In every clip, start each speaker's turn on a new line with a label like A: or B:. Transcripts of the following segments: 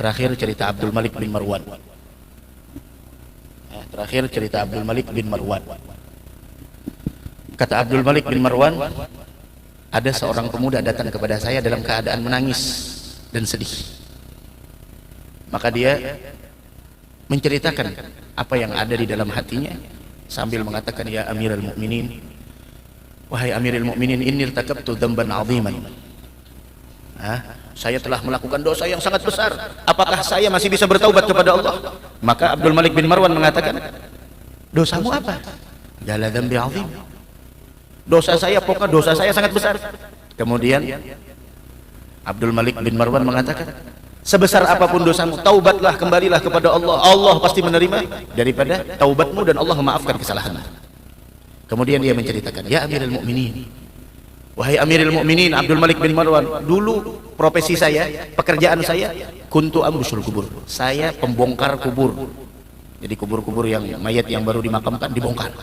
A: Terakhir cerita Abdul Malik bin Marwan. Terakhir cerita Abdul Malik bin Marwan. Kata Abdul Malik bin Marwan, ada seorang pemuda datang kepada saya dalam keadaan menangis dan sedih. Maka dia menceritakan apa yang ada di dalam hatinya sambil mengatakan, ya Amirul Mukminin, wahai Amirul Mukminin, inni irtakabtu dzamban 'aziman. Saya telah melakukan dosa yang sangat besar. Apakah saya masih bisa bertaubat kepada Allah? Maka Abdul Malik bin Marwan mengatakan, dosamu apa? Qala dzambi 'azim. Dosa saya, pokoknya dosa saya sangat besar. Kemudian Abdul Malik bin Marwan mengatakan, sebesar apapun dosamu, taubatlah, kembalilah kepada Allah. Allah pasti menerima daripada taubatmu dan Allah memaafkan kesalahanmu. Kemudian dia menceritakan, ya Amirul Mukminin, wahai Amirul Mukminin Abdul Malik bin Marwan, dulu profesi saya, pekerjaan saya, kuntu amrusul kubur. Saya pembongkar kubur. Jadi kubur-kubur yang mayat yang baru dimakamkan dibongkar.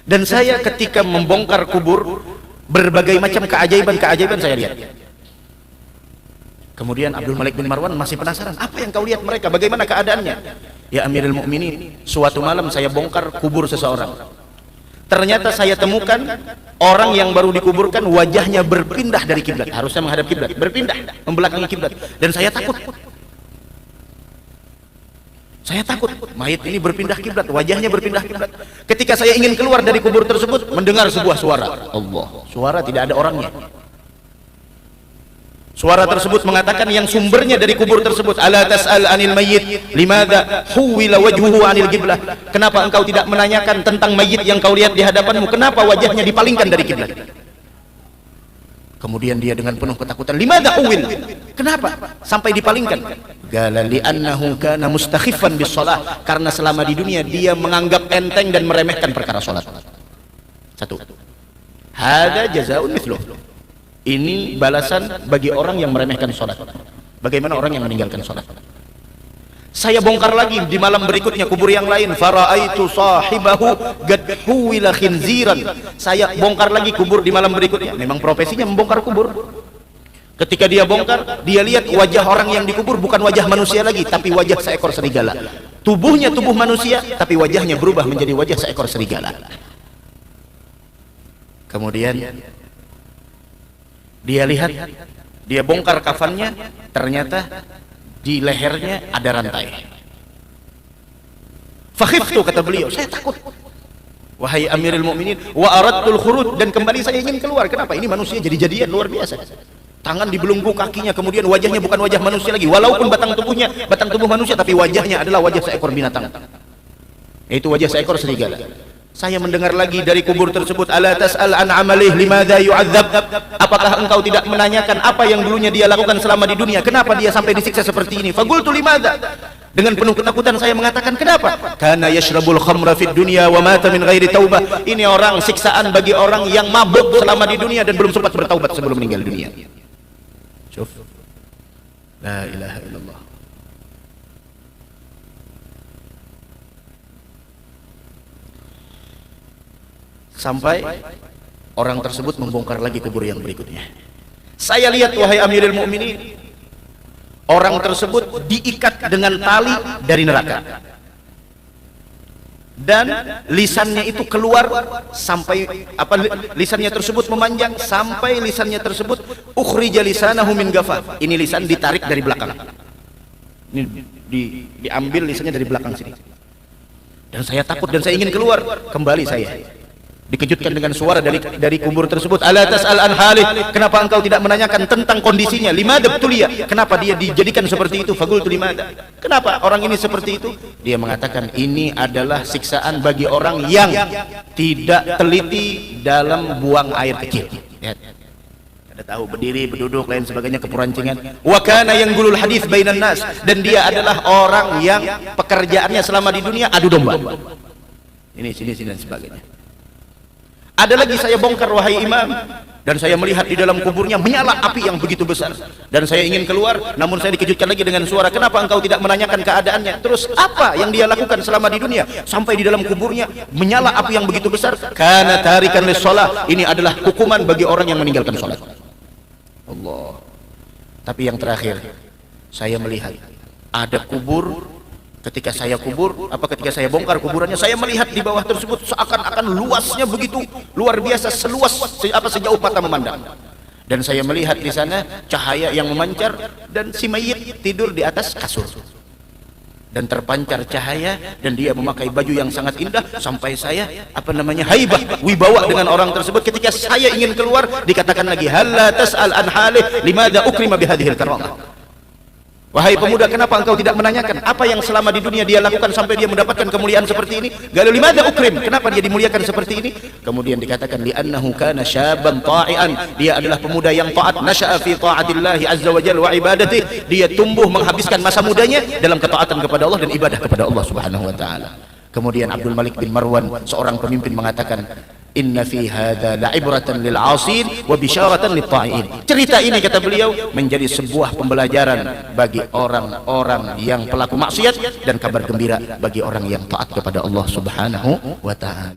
A: Dan saya ketika membongkar kubur, berbagai macam keajaiban-keajaiban saya lihat. Kemudian Abdul Malik bin Marwan masih penasaran, apa yang kau lihat mereka, bagaimana keadaannya? Ya Amirul Mukminin, suatu malam saya bongkar kubur seseorang. Ternyata saya temukan orang yang baru dikuburkan wajahnya berpindah dari kiblat, harusnya menghadap kiblat, berpindah membelakangi kiblat, dan saya takut. Saya takut, mayit ini berpindah kiblat, wajahnya berpindah kiblat. Ketika saya ingin keluar dari kubur tersebut, mendengar sebuah suara. Allah, suara tidak ada orangnya. Suara tersebut mengatakan, yang sumbernya dari kubur tersebut, ala tas'al anil mayyit limadha huwila wajhuhu anil qiblah. Kenapa engkau tidak menanyakan tentang mayit yang kau lihat di hadapanmu, kenapa wajahnya dipalingkan dari kiblat? Kemudian dia dengan penuh ketakutan, limadha huwil, kenapa sampai dipalingkan? Qala li'annahu kana mustakhifan bis shalah, karena selama di dunia dia menganggap enteng dan meremehkan perkara salat. Satu, hada jazaa'un mithluh, ini balasan bagi orang yang meremehkan sholat. Bagaimana orang yang meninggalkan sholat? Saya bongkar lagi di malam berikutnya kubur yang lain, fara'aitu sahibahu qad huwila khinziran. Saya bongkar lagi kubur di malam berikutnya, memang profesinya membongkar kubur. Ketika dia bongkar, dia lihat wajah orang yang dikubur bukan wajah manusia lagi, tapi wajah seekor serigala. Tubuhnya tubuh manusia, tapi wajahnya berubah menjadi wajah seekor serigala. Kemudian dia lihat, dia bongkar kafannya, ternyata di lehernya ada rantai. Fakhiftu, kata beliau, saya takut. Wahai Amirul Mukminin, wa aradtul khuruj, dan kembali saya ingin keluar. Kenapa? Ini manusia jadi-jadian luar biasa. Tangan dibelenggu kakinya, kemudian wajahnya bukan wajah manusia lagi, walaupun batang tubuhnya batang tubuh manusia, tapi wajahnya adalah wajah seekor binatang, yaitu wajah seekor serigala. Saya mendengar lagi dari kubur tersebut, ala tas'al an amalih limadha yu'adzab, apakah engkau tidak menanyakan apa yang dulunya dia lakukan selama di dunia, kenapa dia sampai disiksa seperti ini? Faqultu limadha, dengan penuh ketakutan saya mengatakan, kenapa? Kana yashrabul khamra fid dunya wa mata min ghairi taubah. Ini orang, siksaan bagi orang yang mabuk selama di dunia dan belum sempat bertaubat sebelum meninggal dunia. Syuf, la ilaha illallah. Sampai orang tersebut membongkar lagi kubur yang berikutnya. Saya lihat, wahai Amirul Mukminin, orang tersebut diikat dengan tali dari neraka, dan lisannya itu keluar sampai lisannya tersebut memanjang sampai lisannya tersebut ukhrija lisanahu min ghafar. Ini lisan ditarik dari belakang. Ini diambil lisannya dari belakang sini. Dan saya takut dan saya ingin keluar. Kembali saya dikejutkan dengan suara dari kubur tersebut, ala tas'al an halih, kenapa engkau tidak menanyakan tentang kondisinya? Limadha btuliya, kenapa dia dijadikan seperti itu? Faqultu limadha, kenapa orang ini seperti itu? Dia mengatakan, ini adalah siksaan bagi orang yang tidak teliti dalam buang air kecil. Lihat, ada tahu berdiri, berduduk, lain sebagainya, keperancingan. Wa kana yanggulul hadis bainan nas, dan dia adalah orang yang pekerjaannya selama di dunia adu domba. Ini sini dan sebagainya. Ada lagi saya bongkar, wahai imam, dan saya melihat di dalam kuburnya menyala api yang begitu besar, dan saya ingin keluar, namun saya dikejutkan lagi dengan suara, kenapa engkau tidak menanyakan keadaannya? Terus apa yang dia lakukan selama di dunia sampai di dalam kuburnya menyala api yang begitu besar? Kana tarikan lis shalah, ini adalah hukuman bagi orang yang meninggalkan salat. Allah. Tapi yang terakhir, saya melihat ada kubur. Ketika saya ketika saya bongkar kuburannya, saya melihat di bawah tersebut seakan-akan luasnya begitu luar biasa, sejauh mata memandang. Dan saya melihat di sana cahaya yang memancar dan si mayit tidur di atas kasur. Dan terpancar cahaya dan dia memakai baju yang sangat indah sampai saya haibah, wibawa dengan orang tersebut. Ketika saya ingin keluar, dikatakan lagi halla tas'al an halih limadha ukrima bihadhil karamah. Wahai pemuda, kenapa engkau tidak menanyakan apa yang selama di dunia dia lakukan sampai dia mendapatkan kemuliaan seperti ini? Galu limadha ukrim, kenapa dia dimuliakan seperti ini? Kemudian dikatakan li'annahu kana syaban ta'ian, dia adalah pemuda yang taat, nasya'a fi ta'atillahi azza wa jalla wa ibadatihi, dia tumbuh menghabiskan masa mudanya dalam ketaatan kepada Allah dan ibadah kepada Allah Subhanahu wa taala. Kemudian Abdul Malik bin Marwan, seorang pemimpin, mengatakan inna fi hadza la'ibratan lil 'asin wa bisyaratan lit ta'in. Cerita ini, kata beliau, menjadi sebuah pembelajaran bagi orang-orang yang pelaku maksiat dan kabar gembira bagi orang yang taat kepada Allah Subhanahu wa taala.